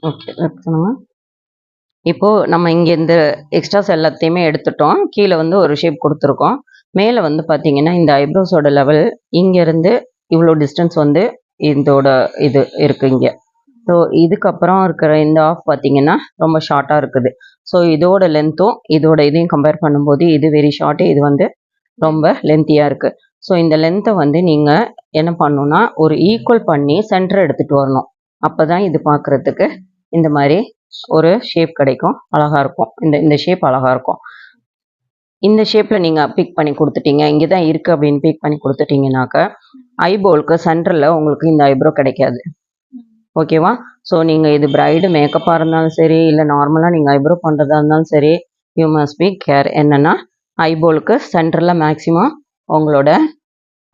Okay எடுத்துக்கணுமா. இப்போ நம்ம இங்க இந்த எக்ஸ்ட்ராஸ் எல்லாத்தையுமே எடுத்துட்டோம். கீழ வந்து ஒரு ஷேப் குடுத்துருக்கோம். மேல வந்து பார்த்தீங்கன்னா, இந்த ஐப்ரோஸோட லெவல் இங்கருந்து இவ்ளோ டிஸ்டன்ஸ் வந்து இதோட இது இருக்கு இங்க. ஸோ இதுக்கப்புறம் இருக்கிற இந்த ஆஃப் பார்த்தீங்கன்னா, ரொம்ப ஷார்ட்டா இருக்குது. ஸோ இதோட லென்த்தும், இதோட இதையும் கம்பேர் பண்ணும்போது இது வெரி ஷார்ட். இது வந்து ரொம்ப லென்த்தியா இருக்கு. ஸோ இந்த லென்த்த வந்து நீங்க என்ன பண்ணணும்னா, ஒரு ஈக்குவல் பண்ணி சென்டர் எடுத்துட்டு வரணும். அப்பதான் இது பார்க்கறதுக்கு இந்த மாரி ஒரு ஷேப் கிடைக்கும். அழகா இருக்கும். இந்த ஷேப் அழகா இருக்கும். இந்த ஷேப்ல நீங்க பிக் பண்ணி குடுத்துட்டீங்க. இங்க தான் இருக்கு அப்படின்னு பிக் பண்ணி குடுத்துட்டீங்கனாக்க, ஐபோல்க்கு சென்டர்ல உங்களுக்கு இந்த ஐப்ரோ கிடைக்காது. ஓகேவா? ஸோ நீங்க இது பிரைடு மேக்கப்பா இருந்தாலும் சரி, இல்ல நார்மலா நீங்க ஐப்ரோ பண்றதா இருந்தாலும் சரி, யூ மஸ்ட் பி கேர். என்னன்னா, ஐபோலுக்கு சென்டர்ல மேக்ஸிமம் உங்களோட